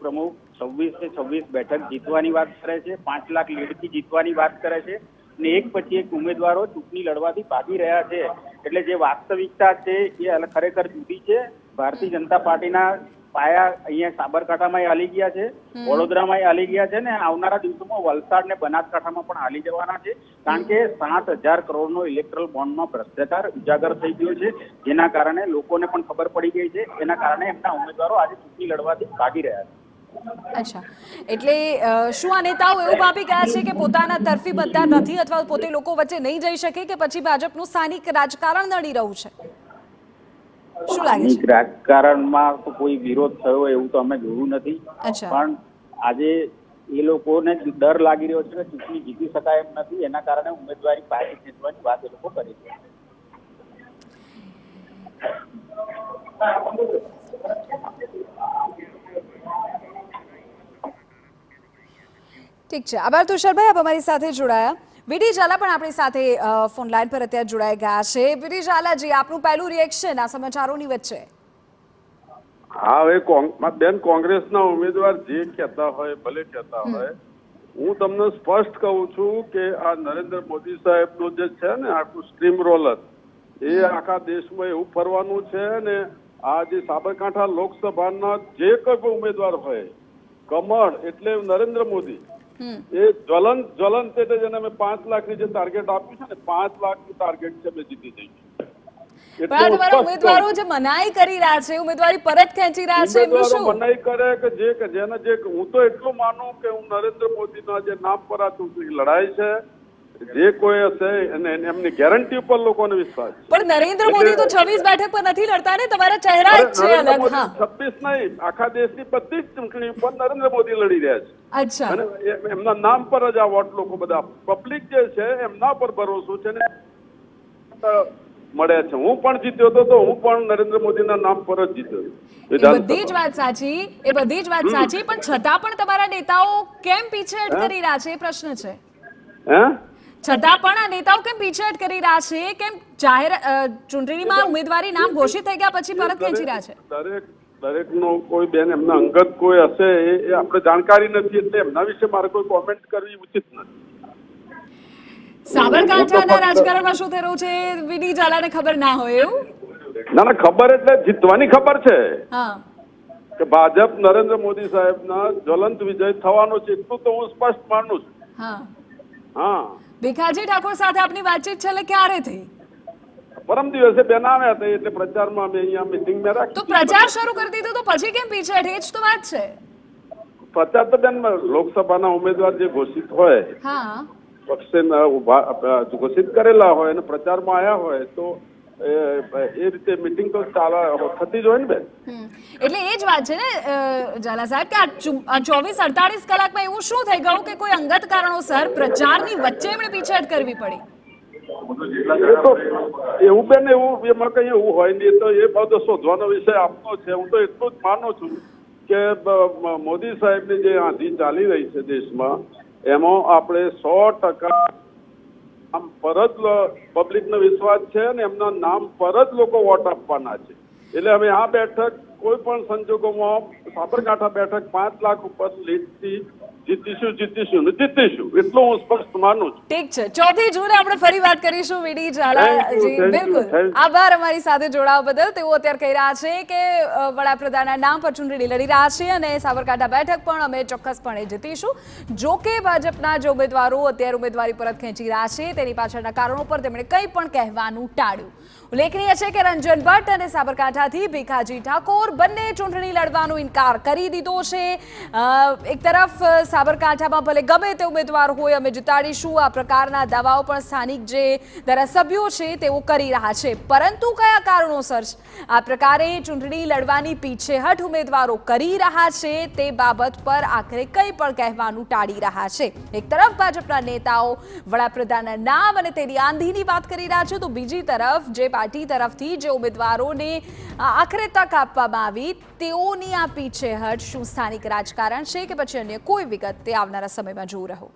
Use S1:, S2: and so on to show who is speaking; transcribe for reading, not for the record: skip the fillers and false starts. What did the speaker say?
S1: પ્રમુખ 26 બેઠક જીતવાની વાત કરે છે, 5 લાખ લીડથી જીતવાની વાત કરે છે અને એક પછી એક ઉમેદવારો ચૂંટણી લડવાથી ભાગી રહ્યા છે। એટલે જે વાસ્તવિકતા છે એ ખરેખર જુદી છે। ભારતીય જનતા પાર્ટીના પાયા અહીંયા સાબરકાંઠામાં હાલી ગયા છે, વડોદરામાં હાલી ગયા છે ને આવનારા દિવસોમાં વલસાડ ને બનાસકાંઠામાં પણ હાલી જવાના છે। કારણ કે 7,000 કરોડનો ઇલેક્ટ્રલ બોન્ડમાં ભ્રષ્ટાચાર ઉજાગર થઈ ગયો છે, જેના કારણે લોકોને પણ ખબર પડી ગઈ છે। એના કારણે એમના ઉમેદવારો આજે ચૂંટણી લડવાથી ભાગી રહ્યા છે।
S2: અચ્છા, એટલે શું આ નેતાઓ એવું ભાવી ગયા છે કે પોતાના તરફી બધા નથી અથવા પોતે લોકો વચ્ચે નહીં જઈ શકે કે પછી ભાજપનું સ્થાનિક રાજકારણ નડી રહ્યું છે? શું લાગે છે?
S1: રાજકારણમાં તો કોઈ વિરોધ થયો એવું તો અમે જોયું નથી, પણ આજે એ લોકોને ડર લાગી રહ્યો છે કે ચૂંટણી જીતી શકાય એમ નથી, એના કારણે ઉમેદવારી પાછી ખેંચવાની વાત એ લોકો કરી છે।
S2: ઠીક છે, આભાર તુષારભાઈ, આપ અમારી સાથે જોડાયા। વીડી ઝાલા પણ આપણી સાથે ફોન લાઈન પર અત્યારે જોડાઈ ગયા છે। વીડી ઝાલાજી, આપનું પહેલું રિએક્શન આ સમાચારોની વચ્ચે?
S3: હા, હવે બેન કોંગ્રેસના ઉમેદવાર જે કહેતા હોય ભલે કહેતા હોય, હું તમને સ્પષ્ટ કહું છું કે આ નરેન્દ્ર મોદી સાહેબનું જે છે ને આખું સ્ટ્રીમ રોલર એ આખા દેશમાં એવું ફરવાનું છે ને આ જે સાબરકાંઠા લોકસભાના જે કોઈ ઉમેદવાર હોય, કમળ એટલે નરેન્દ્ર મોદી, એ જ્વલંત એટલે જેને અમે 5 લાખની જે ટાર્ગેટ આપ્યું છે ને 5 લાખનું ટાર્ગેટ છે, અમે જીતી જઈશું।
S2: પણ તમારા ઉમેદવારો જે મનાઈ કરી રહ્યા છે, ઉમેદવારી પરત ખેંચી રહ્યા છે, એમનું શું?
S3: મનાઈ કરે કે જેને જે હું તો એટલું માનું કે હું નરેન્દ્ર મોદીના જે નામ પર આ ચૂંટણી લડાઈ છે, જે કોઈ હશે અને એમની ગેરંટી ઉપર લોકોને વિશ્વાસ છે।
S2: પણ નરેન્દ્ર મોદી તો 26 બેઠક પર નથી લડતા ને, તમારા ચહેરા જ છે અલગ। હા,
S3: 26 નહીં, આખા દેશની બધી જ ચૂંટણી ઉપર નરેન્દ્ર મોદી લડી રહ્યા છે।
S2: અચ્છા,
S3: અને એમના નામ પર જ આ વોટ લોકો બધા પબ્લિક જે છે એમના પર ભરોસો છે ને મળે છે। હું પણ જીત્યો હતો તો હું પણ નરેન્દ્ર મોદીના નામ પર જ જીત્યો।
S2: એ બધી જ વાત સાચી, પણ છતાં પણ તમારા નેતાઓ કેમ પીછેહટ કરી રહ્યા છે એ પ્રશ્ન છે।
S3: હે, છતાં
S2: પણ આ નેતાઓ કેમ પીછેહટ કરી રહ્યા છે? કેમ જાહેર ચૂંટણીમાં ઉમેદવારી નામ ઘોષિત થઈ ગયા પછી પરત ખેંચી રહ્યા છે?
S3: દરેકનો કોઈ બેન એમના અંગત કોઈ હશે એ આપણે જાણકારી નથી, એટલે એમના વિશે મારે કોઈ કોમેન્ટ કરવી ઉચિત નથી।
S2: સાબરકાંઠાના રાજકારણમાં શું થઈ રહ્યું છે વીડી ઝાલાને ખબર ના હોય એવું?
S3: ના, ખબર એટલે જીતવાની ખબર છે
S2: હા,
S3: કે ભાજપ નરેન્દ્ર મોદી સાહેબના જ્વલંત વિજય થવાનો છે, એટલું તો હું સ્પષ્ટ માનું છું।
S2: હા
S3: હા,
S2: ભીખાજી ઠાકોર સાથે આપની વાતચીત છેલ્લે ક્યારે થઈ?
S3: પરમ દિવસે બેન આવ્યા હતા એટલે પ્રચારમાં અમે અહીંયા મીટિંગમાં રાખી।
S2: તો પ્રચાર શરૂ કરી દીધો તો પછી કેમ પીછેહટ? એ જ તો વાત છે।
S3: પ્રચાર તો બેન લોકસભાના ઉમેદવાર જે ઘોષિત હોય,
S2: હા,
S3: પક્ષે ઘોષિત કરેલા હોય અને પ્રચારમાં આવ્યા હોય તો એ રીતે મીટિંગ તો થતી જ હોય ને બેન।
S2: એટલે એ જ વાત છે ને ઝાલા સાહેબ કે આ 24-48 કલાકમાં એવું શું થઈ ગયું કે કોઈ અંગત કારણોસર પ્રચારની વચ્ચે એમણે પીછેહટ કરવી પડી?
S3: એવું બેન એવું એમાં કઈ એવું હોય નહીં, તો એ બધો શોધવાનો વિષય આપનો છે। હું તો એટલું જ માનું છું કે મોદી સાહેબની જે આંધી ચાલી રહી છે દેશમાં, એમાં આપણે 100% આમ પર જ પબ્લિકનો વિશ્વાસ છે અને એમના નામ પર જ લોકો વોટ આપવાના છે। એટલે હવે આ બેઠક કોઈ પણ સંજોગોમાં સાબરકાંઠા બેઠક 5 લાખ ઉપર લીડથી જીતીશું એટલું હું સ્પષ્ટ માનું છું।
S2: ઠીક છે, 4 જૂને આપણે ફરી વાત કરીશું વીડી ઝાલાજી। બિલકુલ, આભાર અમારી સાથે જોડાવા બદલ। તેઓ અત્યારે કહી રહ્યા છે કે વડાપ્રધાનના નામ પર ચૂંટણી લડી રહ્યા છે અને સાબરકાંઠા બેઠક પણ અમે ચોક્કસપણે જીતીશું। જો કે ભાજપના જે ઉમેદવારો અત્યારે ઉમેદવારી પરત ખેંચી રહ્યા છે તેની પાછળના કારણો પર તેમણે કંઈ પણ કહેવાનું ટાળ્યું। ઉલ્લેખનીય છે કે રંજન ભટ્ટ અને સાબરકાંઠાથી ભીખાજી ઠાકોર બંને ચૂંટણી લડવાનો ઇનકાર કરી દીધો છે। એક તરફ સાબરકાંઠામાં ભલે ગમે તે ઉમેદવાર હોય અમે જીતાડીશું આ પ્રકારના દાવાઓ પણ સ્થાનિક જે ધારાસભ્યો છે તેઓ કરી રહ્યા છે, પરંતુ કયા કારણોસર આ પ્રકારે ચૂંટણી લડવાની પીછેહટ ઉમેદવારો કરી રહ્યા છે તે બાબત પર આખરે કંઈ પણ કહેવાનું ટાળી રહ્યા છે। એક તરફ ભાજપના નેતાઓ વડાપ્રધાનના નામ અને તેની આંધીની વાત કરી રહ્યા છે, તો બીજી તરફ જે પાર્ટી તરફથી જે ઉમેદવારોને આખરે તક આપવામાં આવી તેઓની આ પીછેહટ શું સ્થાનિક રાજકારણ છે કે પછી અન્ય કોઈ વિગત તે આવનારા સમયમાં જોવું રહ્યું।